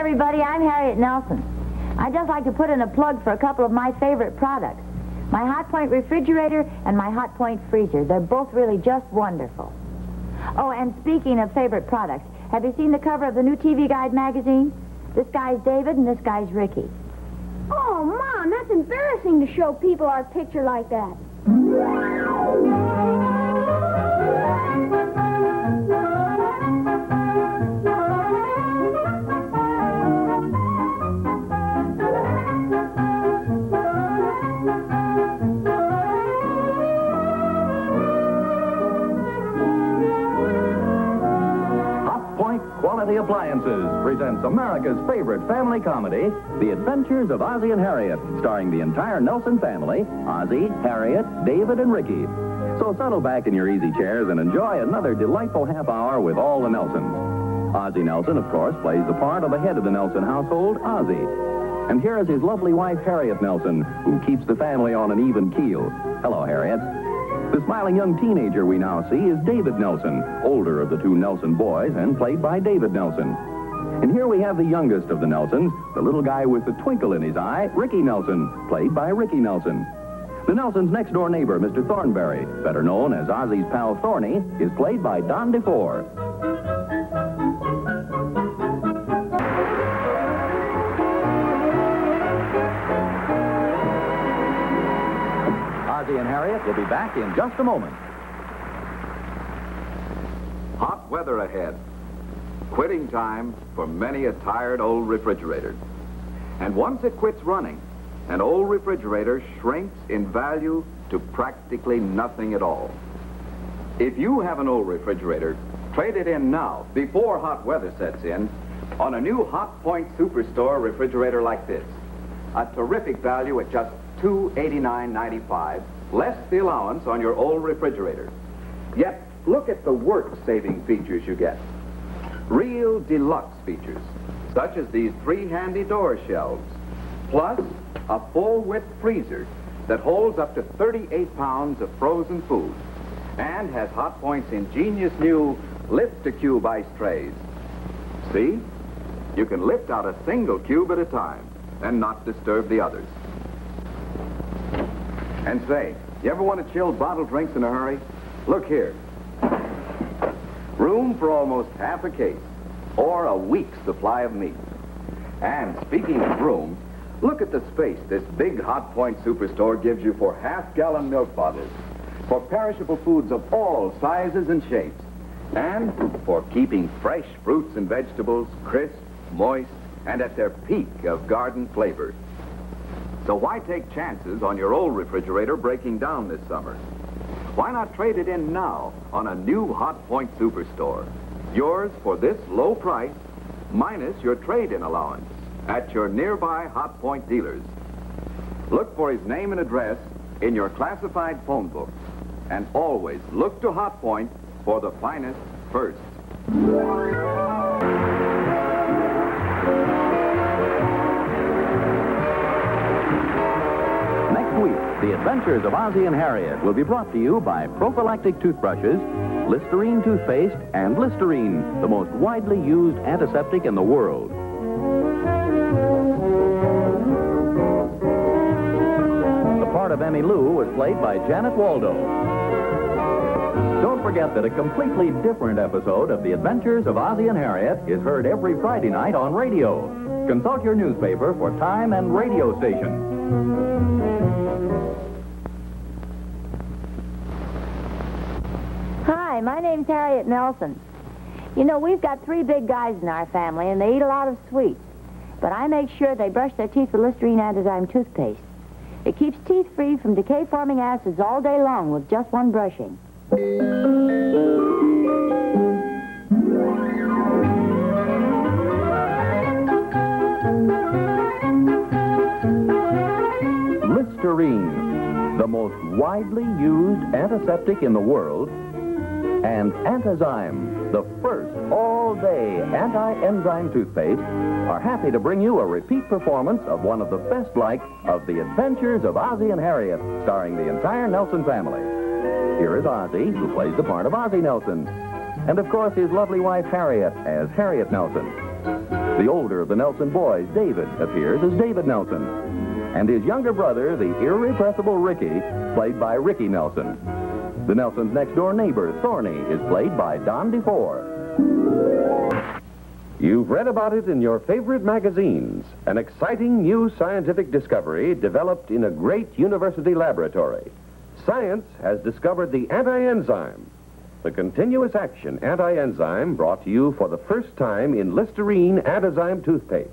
everybody. I'm Harriet Nelson. I'd just like to put in a plug for a couple of my favorite products. My Hot Point refrigerator and my Hot Point freezer. They're both really just wonderful. Oh, and speaking of favorite products, have you seen the cover of the new TV Guide magazine? This guy's David and this guy's Ricky. Oh, Mom, that's embarrassing to show people our picture like that. Quality Appliances presents America's favorite family comedy, The Adventures of Ozzie and Harriet, starring the entire Nelson family, Ozzie, Harriet, David, and Ricky. So settle back in your easy chairs and enjoy another delightful half hour with all the Nelsons. Ozzie Nelson, of course, plays the part of the head of the Nelson household, Ozzie. And here is his lovely wife, Harriet Nelson, who keeps the family on an even keel. Hello, Harriet. The smiling young teenager we now see is David Nelson, older of the two Nelson boys, and played by David Nelson. And here we have the youngest of the Nelsons, the little guy with the twinkle in his eye, Ricky Nelson, played by Ricky Nelson. The Nelsons' next-door neighbor, Mr. Thornberry, better known as Ozzie's pal Thorny, is played by Don DeFore. Ozzie and Harriet will be back in just a moment. Hot weather ahead. Quitting time for many a tired old refrigerator. And once it quits running, an old refrigerator shrinks in value to practically nothing at all. If you have an old refrigerator, trade it in now, before hot weather sets in, on a new Hot Point Superstore refrigerator like this. A terrific value at just $289.95, less the allowance on your old refrigerator. Yet, look at the work-saving features you get. Real deluxe features, such as these 3 handy door shelves, plus a full-width freezer that holds up to 38 pounds of frozen food and has Hot Point's ingenious new lift-to-cube ice trays. See? You can lift out a single cube at a time and not disturb the others. And say, you ever want to chill bottled drinks in a hurry? Look here. Room for almost half a case, or a week's supply of meat. And speaking of room, look at the space this big Hot Point Superstore gives you for half-gallon milk bottles, for perishable foods of all sizes and shapes, and for keeping fresh fruits and vegetables crisp, moist, and at their peak of garden flavor. So why take chances on your old refrigerator breaking down this summer? Why not trade it in now on a new Hot Point Superstore? Yours for this low price, minus your trade-in allowance at your nearby Hot Point dealers. Look for his name and address in your classified phone book. And always look to Hot Point for the finest first. Next week, The Adventures of Ozzie and Harriet will be brought to you by prophylactic toothbrushes, Listerine toothpaste, and Listerine, the most widely used antiseptic in the world. The part of Emmy Lou was played by Janet Waldo. Don't forget that a completely different episode of The Adventures of Ozzie and Harriet is heard every Friday night on radio. Consult your newspaper for time and radio station. Hi, my name's Harriet Nelson. You know, we've got 3 big guys in our family, and they eat a lot of sweets. But I make sure they brush their teeth with Listerine Antizyme toothpaste. It keeps teeth free from decay-forming acids all day long with just one brushing. Listerine, the most widely used antiseptic in the world, and Antizyme, the first all-day anti-enzyme toothpaste, are happy to bring you a repeat performance of one of the best-liked of The Adventures of Ozzie and Harriet, starring the entire Nelson family. Here is Ozzie, who plays the part of Ozzie Nelson, and of course his lovely wife Harriet as Harriet Nelson. The older of the Nelson boys, David, appears as David Nelson. And his younger brother, the irrepressible Ricky, played by Ricky Nelson. The Nelson's next-door neighbor, Thorny, is played by Don DeFore. You've read about it in your favorite magazines. An exciting new scientific discovery developed in a great university laboratory. Science has discovered the anti-enzyme. The continuous action anti-enzyme brought to you for the first time in Listerine Antizyme toothpaste.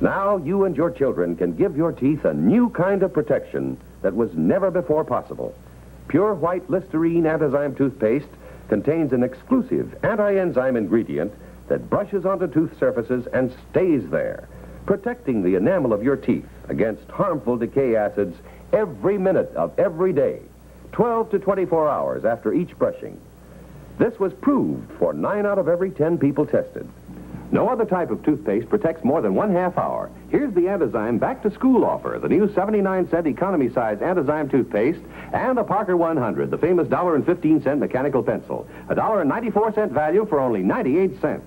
Now you and your children can give your teeth a new kind of protection that was never before possible. Pure white Listerine Antizyme toothpaste contains an exclusive anti-enzyme ingredient that brushes onto tooth surfaces and stays there, protecting the enamel of your teeth against harmful decay acids every minute of every day, 12 to 24 hours after each brushing. This was proved for 9 out of every 10 people tested. No other type of toothpaste protects more than 1/2 hour. Here's the Antizyme Back to School offer, the new 79-cent economy-size Antizyme toothpaste, and a Parker 100, the famous $1.15 mechanical pencil. A $1.94 value for only 98 cents.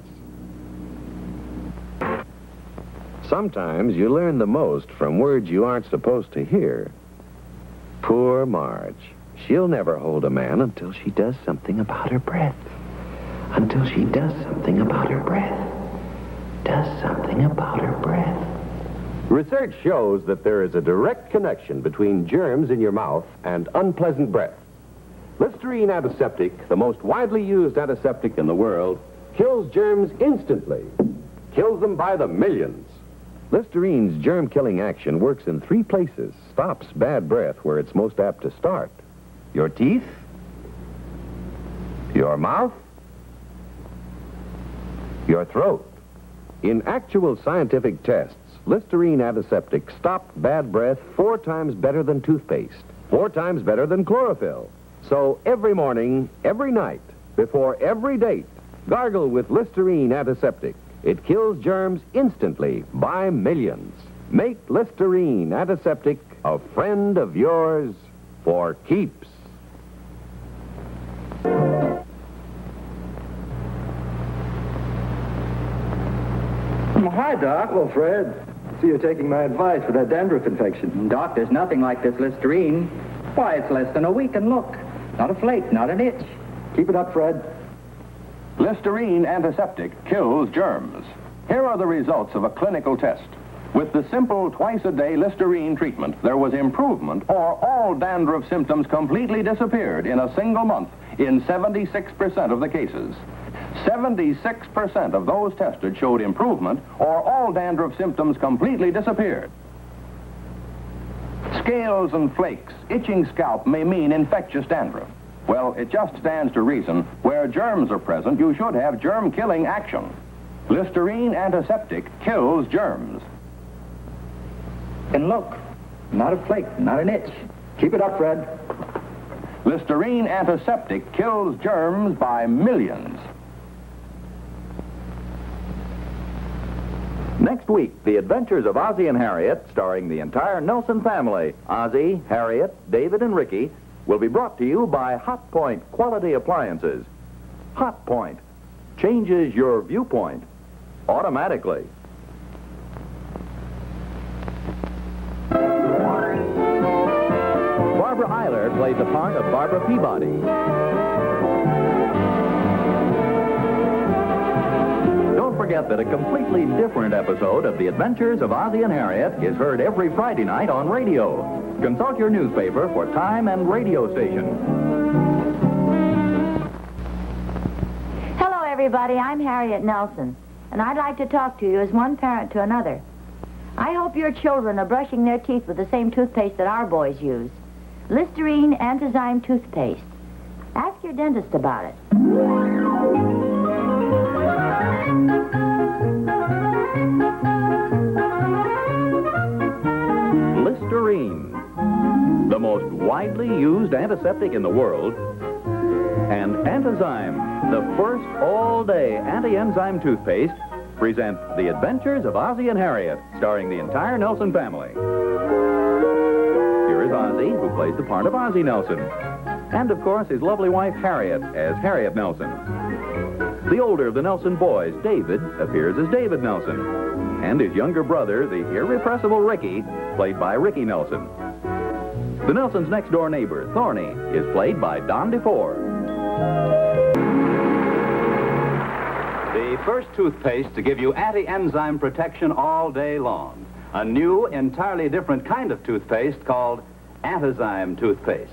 Sometimes you learn the most from words you aren't supposed to hear. Poor Marge. She'll never hold a man until she does something about her breath. Until she does something about her breath. Does something about her breath. Research shows that there is a direct connection between germs in your mouth and unpleasant breath. Listerine Antiseptic, the most widely used antiseptic in the world, kills germs instantly. Kills them by the millions. Listerine's germ-killing action works in 3 places, stops bad breath where it's most apt to start. Your teeth, your mouth, your throat. In actual scientific tests, Listerine Antiseptic stopped bad breath 4 times better than toothpaste, 4 times better than chlorophyll. So every morning, every night, before every date, gargle with Listerine Antiseptic. It kills germs instantly by millions. Make Listerine Antiseptic a friend of yours for keeps. Hi, Doc. Hello, Fred. See, you're taking my advice for that dandruff infection. Doc, there's nothing like this Listerine. Why, it's less than a week, and look. Not a flake, not an itch. Keep it up, Fred. Listerine Antiseptic kills germs. Here are the results of a clinical test. With the simple twice-a-day Listerine treatment, there was improvement, or all dandruff symptoms completely disappeared in a single month in 76% of the cases. 76% of those tested showed improvement, or all dandruff symptoms completely disappeared. Scales and flakes, itching scalp may mean infectious dandruff. Well, it just stands to reason, where germs are present, you should have germ-killing action. Listerine Antiseptic kills germs. And look, not a flake, not an itch. Keep it up, Fred. Listerine Antiseptic kills germs by millions. Next week, The Adventures of Ozzie and Harriet, starring the entire Nelson family, Ozzie, Harriet, David, and Ricky, will be brought to you by Hot Point Quality Appliances. Hot Point changes your viewpoint automatically. Barbara Eiler played the part of Barbara Peabody. Don't forget that a completely different episode of The Adventures of Ozzie and Harriet is heard every Friday night on radio. Consult your newspaper for time and radio station. Hello, everybody. I'm Harriet Nelson, and I'd like to talk to you as one parent to another. I hope your children are brushing their teeth with the same toothpaste that our boys use. Listerine Antizyme toothpaste. Ask your dentist about it. Listerine, the most widely used antiseptic in the world, and Antizyme, the first all-day anti-enzyme toothpaste, present The Adventures of Ozzie and Harriet, starring the entire Nelson family. Here is Ozzie, who plays the part of Ozzie Nelson, and, of course, his lovely wife, Harriet, as Harriet Nelson. The older of the Nelson boys, David, appears as David Nelson. And his younger brother, the irrepressible Ricky, played by Ricky Nelson. The Nelsons' next-door neighbor, Thorny, is played by Don DeFore. The first toothpaste to give you anti-enzyme protection all day long. A new, entirely different kind of toothpaste called Antizyme toothpaste.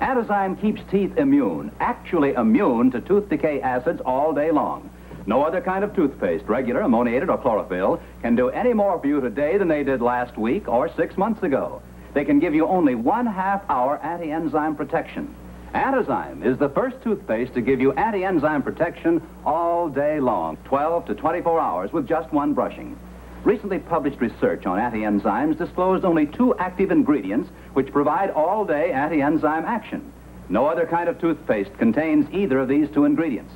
Antizyme keeps teeth immune, actually immune to tooth decay acids all day long. No other kind of toothpaste, regular, ammoniated, or chlorophyll, can do any more for you today than they did last week or 6 months ago. They can give you only 1/2 hour anti-enzyme protection. Antizyme is the first toothpaste to give you anti-enzyme protection all day long, 12 to 24 hours with just one brushing. Recently published research on anti-enzymes disclosed only 2 active ingredients which provide all-day anti-enzyme action. No other kind of toothpaste contains either of these 2 ingredients.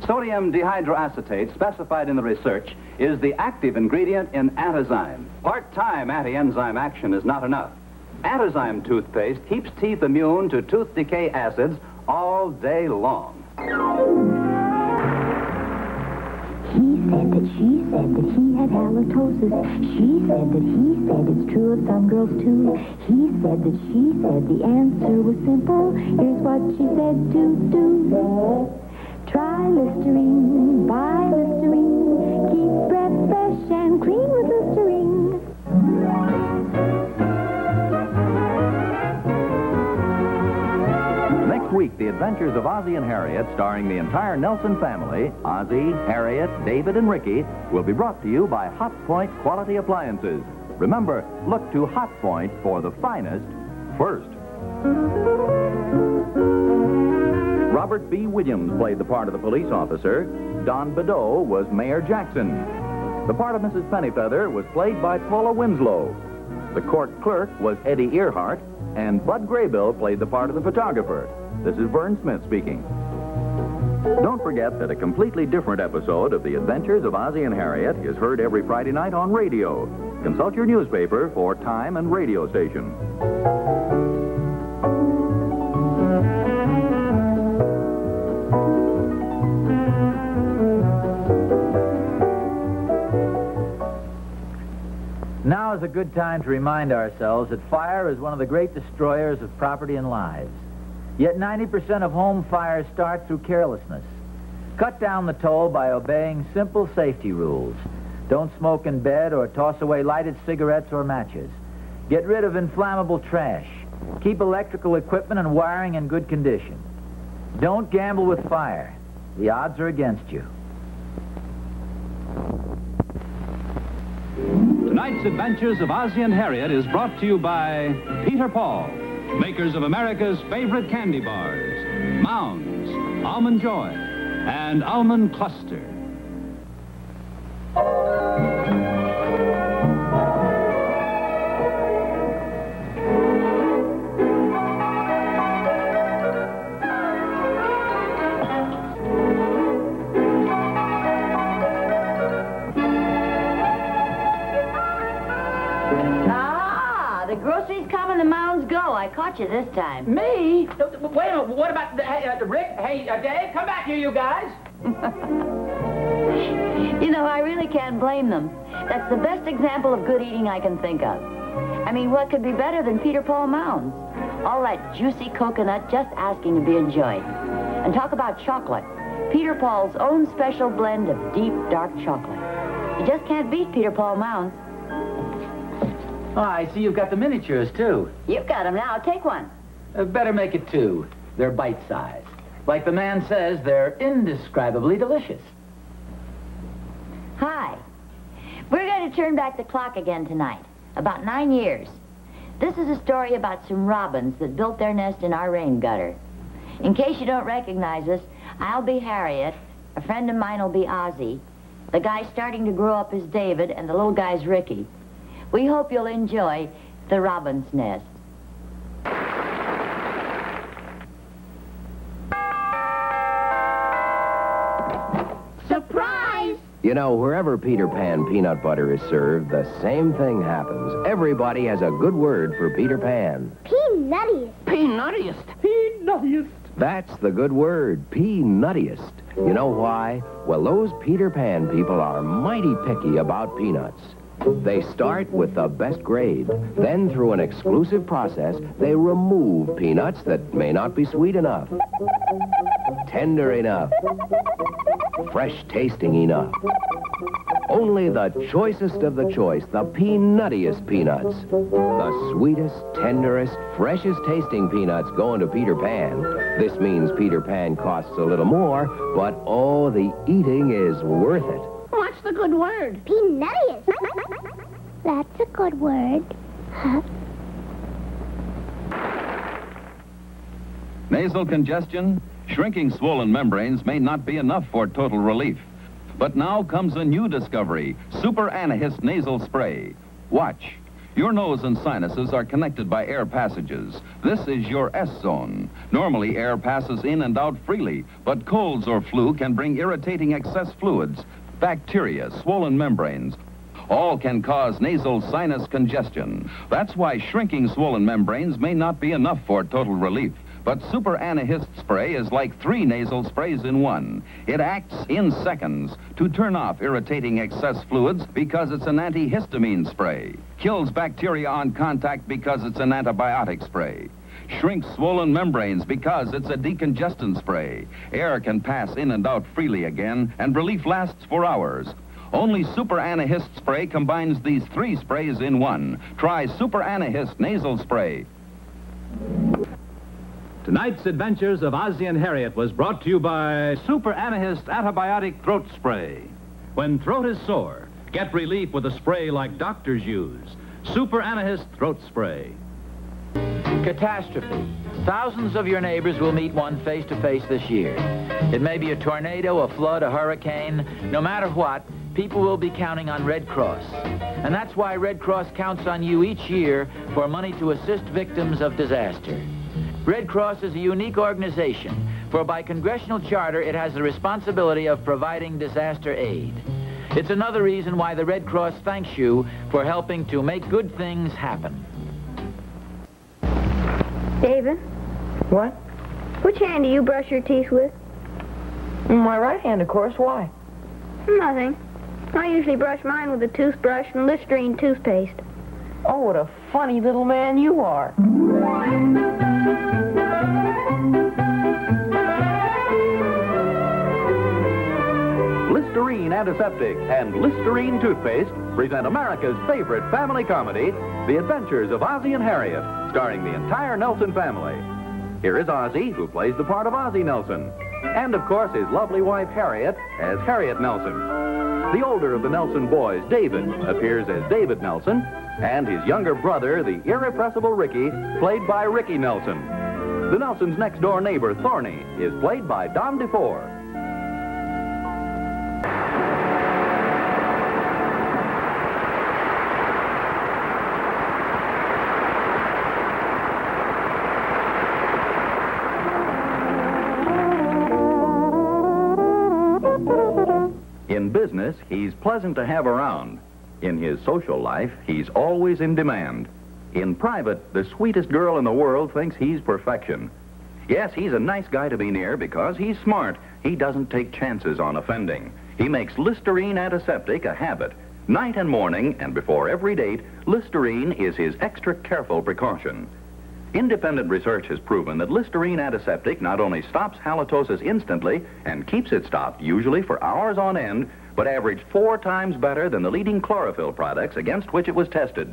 Sodium dihydroacetate, specified in the research, is the active ingredient in Antizyme. Part-time anti-enzyme action is not enough. Antizyme toothpaste keeps teeth immune to tooth decay acids all day long. He said that she said that he had halitosis. She said that he said it's true of some girls too. He said that she said the answer was simple. Here's what she said to do. Try Listerine, buy Listerine. Keep breath fresh and clean with Listerine. Next week, The Adventures of Ozzie and Harriet, starring the entire Nelson family, Ozzie, Harriet, David, and Ricky, will be brought to you by Hot Point Quality Appliances. Remember, look to Hot Point for the finest first. Robert B. Williams played the part of the police officer. Don Bedeau was Mayor Jackson. The part of Mrs. Pennyfeather was played by Paula Winslow. The court clerk was Eddie Earhart, and Bud Graybill played the part of the photographer. This is Vern Smith speaking. Don't forget that a completely different episode of The Adventures of Ozzie and Harriet is heard every Friday night on radio. Consult your newspaper for time and radio station. Now is a good time to remind ourselves that fire is one of the great destroyers of property and lives. Yet 90% of home fires start through carelessness. Cut down the toll by obeying simple safety rules. Don't smoke in bed or toss away lighted cigarettes or matches. Get rid of inflammable trash. Keep electrical equipment and wiring in good condition. Don't gamble with fire. The odds are against you. Tonight's Adventures of Ozzie and Harriet is brought to you by Peter Paul, makers of America's favorite candy bars, Mounds, Almond Joy, and Almond Cluster. The groceries come and the mounds go. I caught you this time. Me? Wait a minute. What about Rick? Hey, Dave, come back here, you guys. You know, I really can't blame them. That's the best example of good eating I can think of. I mean, what could be better than Peter Paul Mounds? All that juicy coconut just asking to be enjoyed. And talk about chocolate. Peter Paul's own special blend of deep, dark chocolate. You just can't beat Peter Paul Mounds. Oh, I see you've got the miniatures, too. You've got them now. Take one. Better make it 2. They're bite-sized. Like the man says, they're indescribably delicious. Hi. We're going to turn back the clock again tonight. About 9 years. This is a story about some robins that built their nest in our rain gutter. In case you don't recognize us, I'll be Harriet. A friend of mine will be Ozzie. The guy starting to grow up is David, and the little guy's Ricky. We hope you'll enjoy The Robin's Nest. Surprise! You know, wherever Peter Pan peanut butter is served, the same thing happens. Everybody has a good word for Peter Pan. Peanuttiest. Peanuttiest. Peanuttiest. That's the good word, pea-nuttiest. You know why? Well, those Peter Pan people are mighty picky about peanuts. They start with the best grade. Then, through an exclusive process, they remove peanuts that may not be sweet enough, tender enough, fresh-tasting enough. Only the choicest of the choice, the peanuttiest peanuts. The sweetest, tenderest, freshest-tasting peanuts go into Peter Pan. This means Peter Pan costs a little more, but oh, the eating is worth it. What's the good word? Peanuttiest. That's a good word. Huh? Nasal congestion? Shrinking swollen membranes may not be enough for total relief. But now comes a new discovery, Super Anahist Nasal Spray. Watch. Your nose and sinuses are connected by air passages. This is your S zone. Normally, air passes in and out freely, but colds or flu can bring irritating excess fluids, bacteria, swollen membranes. All can cause nasal sinus congestion. That's why shrinking swollen membranes may not be enough for total relief. But Super Anahist Spray is like 3 nasal sprays in one. It acts in seconds to turn off irritating excess fluids because it's an antihistamine spray. Kills bacteria on contact because it's an antibiotic spray. Shrinks swollen membranes because it's a decongestant spray. Air can pass in and out freely again, and relief lasts for hours. Only Super Anahist Spray combines these 3 sprays in one. Try Super Anahist Nasal Spray. Tonight's Adventures of Ozzie and Harriet was brought to you by Super Anahist Antibiotic Throat Spray. When throat is sore, get relief with a spray like doctors use. Super Anahist Throat Spray. Catastrophe. Thousands of your neighbors will meet one face-to-face this year. It may be a tornado, a flood, a hurricane. No matter what, people will be counting on Red Cross. And that's why Red Cross counts on you each year for money to assist victims of disaster. Red Cross is a unique organization, for by congressional charter, it has the responsibility of providing disaster aid. It's another reason why the Red Cross thanks you for helping to make good things happen. David, What? which hand do you brush your teeth with? My right hand, of course. Why? Nothing. I usually brush mine with a toothbrush and Listerine toothpaste. Oh, what a funny little man you are. Listerine Antiseptic and Listerine Toothpaste present America's favorite family comedy, The Adventures of Ozzie and Harriet, starring the entire Nelson family. Here is Ozzie, who plays the part of Ozzie Nelson, and, of course, his lovely wife, Harriet, as Harriet Nelson. The older of the Nelson boys, David, appears as David Nelson, and his younger brother, the irrepressible Ricky, played by Ricky Nelson. The Nelsons' next-door neighbor, Thorny, is played by Don DeFore. In business, he's pleasant to have around. In his social life, he's always in demand. In private, the sweetest girl in the world thinks he's perfection. Yes, he's a nice guy to be near because he's smart. He doesn't take chances on offending. He makes Listerine Antiseptic a habit. Night and morning, and before every date, Listerine is his extra careful precaution. Independent research has proven that Listerine Antiseptic not only stops halitosis instantly and keeps it stopped, usually for hours on end, but averaged 4 times better than the leading chlorophyll products against which it was tested.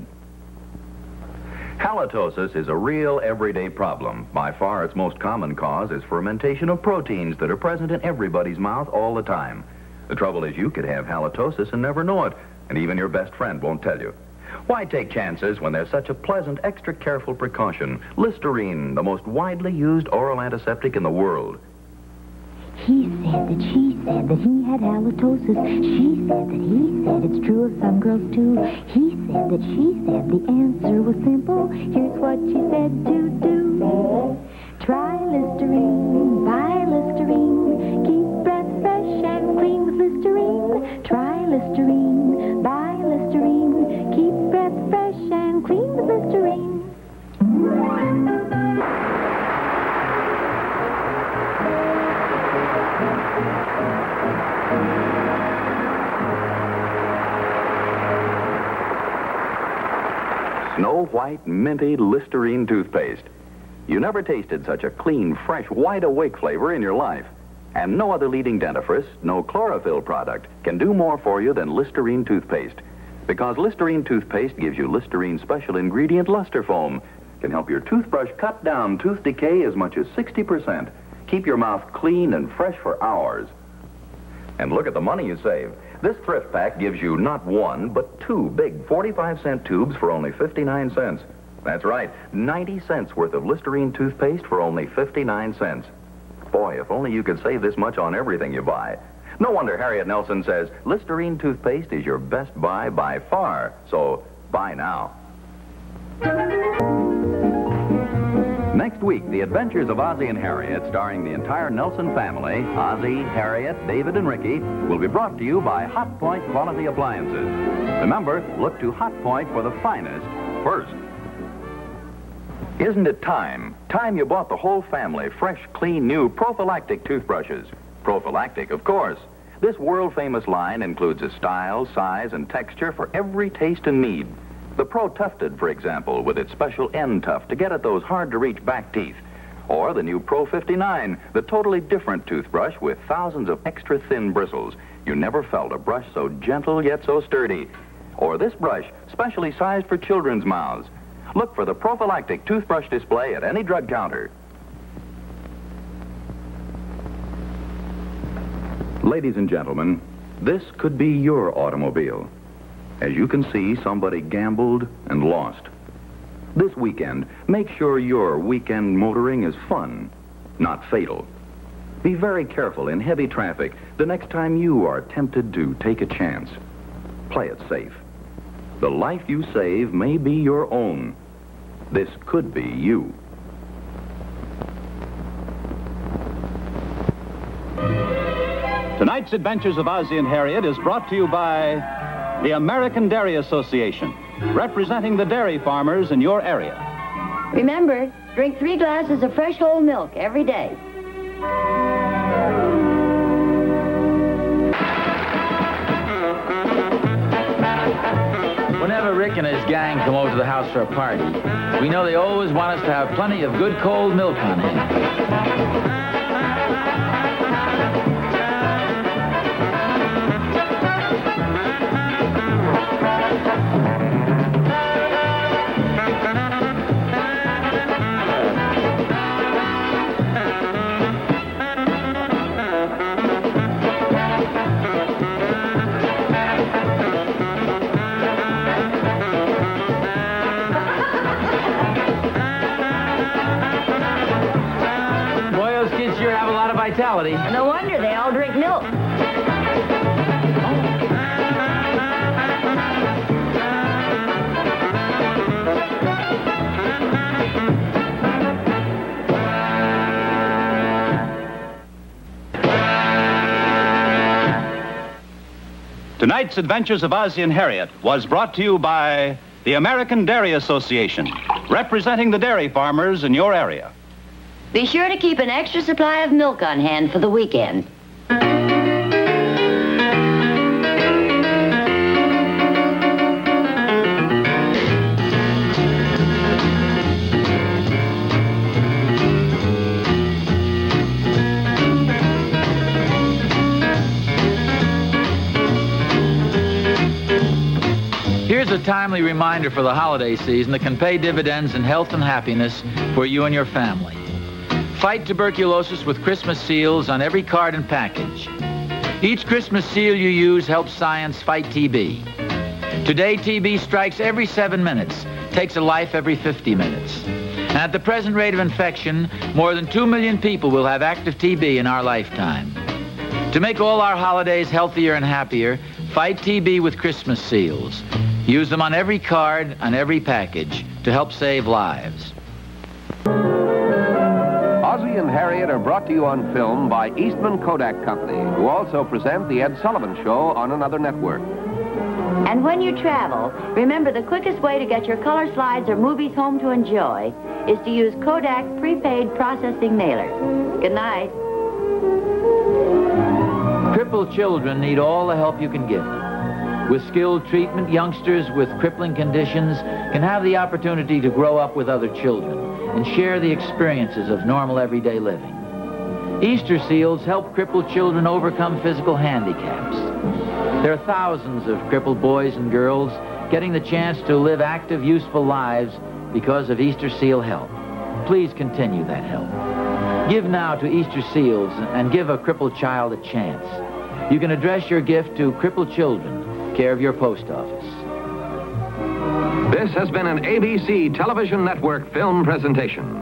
Halitosis is a real everyday problem. By far its most common cause is fermentation of proteins that are present in everybody's mouth all the time. The trouble is you could have halitosis and never know it, and even your best friend won't tell you. Why take chances when there's such a pleasant, extra careful precaution? Listerine, the most widely used oral antiseptic in the world. He said that she said that he had halitosis. She said that he said it's true of some girls too. He said that she said the answer was simple. Here's what she said to do. Try Listerine, buy Listerine. Keep breath fresh and clean with Listerine. Try Listerine, buy Listerine. Keep breath fresh and clean with Listerine. Snow White Minty Listerine toothpaste. You never tasted such a clean, fresh, wide-awake flavor in your life. And no other leading dentifrice, no chlorophyll product, can do more for you than Listerine toothpaste. Because Listerine toothpaste gives you Listerine's special ingredient, luster foam. Can help your toothbrush cut down tooth decay as much as 60%. Keep your mouth clean and fresh for hours. And look at the money you save. This thrift pack gives you not one, but two big 45-cent tubes for only 59 cents. That's right, 90 cents worth of Listerine toothpaste for only 59 cents. Boy, if only you could save this much on everything you buy. No wonder Harriet Nelson says Listerine toothpaste is your best buy by far. So, buy now. Next week, The Adventures of Ozzie and Harriet, starring the entire Nelson family, Ozzie, Harriet, David, and Ricky, will be brought to you by Hot Point Quality Appliances. Remember, look to Hot Point for the finest first. Isn't it time? Time you bought the whole family fresh, clean, new prophylactic toothbrushes. Prophylactic, of course. This world-famous line includes a style, size, and texture for every taste and need. The Pro Tufted, for example, with its special end tuft to get at those hard-to-reach back teeth. Or the new Pro 59, the totally different toothbrush with thousands of extra thin bristles. You never felt a brush so gentle yet so sturdy. Or this brush, specially sized for children's mouths. Look for the prophylactic toothbrush display at any drug counter. Ladies and gentlemen, this could be your automobile. As you can see, somebody gambled and lost. This weekend, make sure your weekend motoring is fun, not fatal. Be very careful in heavy traffic the next time you are tempted to take a chance. Play it safe. The life you save may be your own. This could be you. Tonight's Adventures of Ozzie and Harriet is brought to you by the American Dairy Association, representing the dairy farmers in your area. Remember, drink 3 glasses of fresh whole milk every day. Whenever Rick and his gang come over to the house for a party, we know they always want us to have plenty of good cold milk on hand. Vitality. No wonder they all drink milk. Tonight's Adventures of Ozzie and Harriet was brought to you by the American Dairy Association, representing the dairy farmers in your area. Be sure to keep an extra supply of milk on hand for the weekend. Here's a timely reminder for the holiday season that can pay dividends in health and happiness for you and your family. Fight tuberculosis with Christmas seals on every card and package. Each Christmas seal you use helps science fight TB. Today, TB strikes every 7 minutes, takes a life every 50 minutes. And at the present rate of infection, more than 2 million people will have active TB in our lifetime. To make all our holidays healthier and happier, fight TB with Christmas seals. Use them on every card, on every package, to help save lives. Ozzie and Harriet are brought to you on film by Eastman Kodak Company, who also present The Ed Sullivan Show on another network. And when you travel, remember the quickest way to get your color slides or movies home to enjoy is to use Kodak prepaid processing mailers. Good night. Crippled children need all the help you can give. With skilled treatment, youngsters with crippling conditions can have the opportunity to grow up with other children and share the experiences of normal everyday living. Easter seals help crippled children overcome physical handicaps. There are thousands of crippled boys and girls getting the chance to live active, useful lives because of Easter seal help. Please continue that help. Give now to Easter Seals and give a crippled child a chance. You can address your gift to Crippled Children, care of your post office. This has been an ABC Television Network film presentation.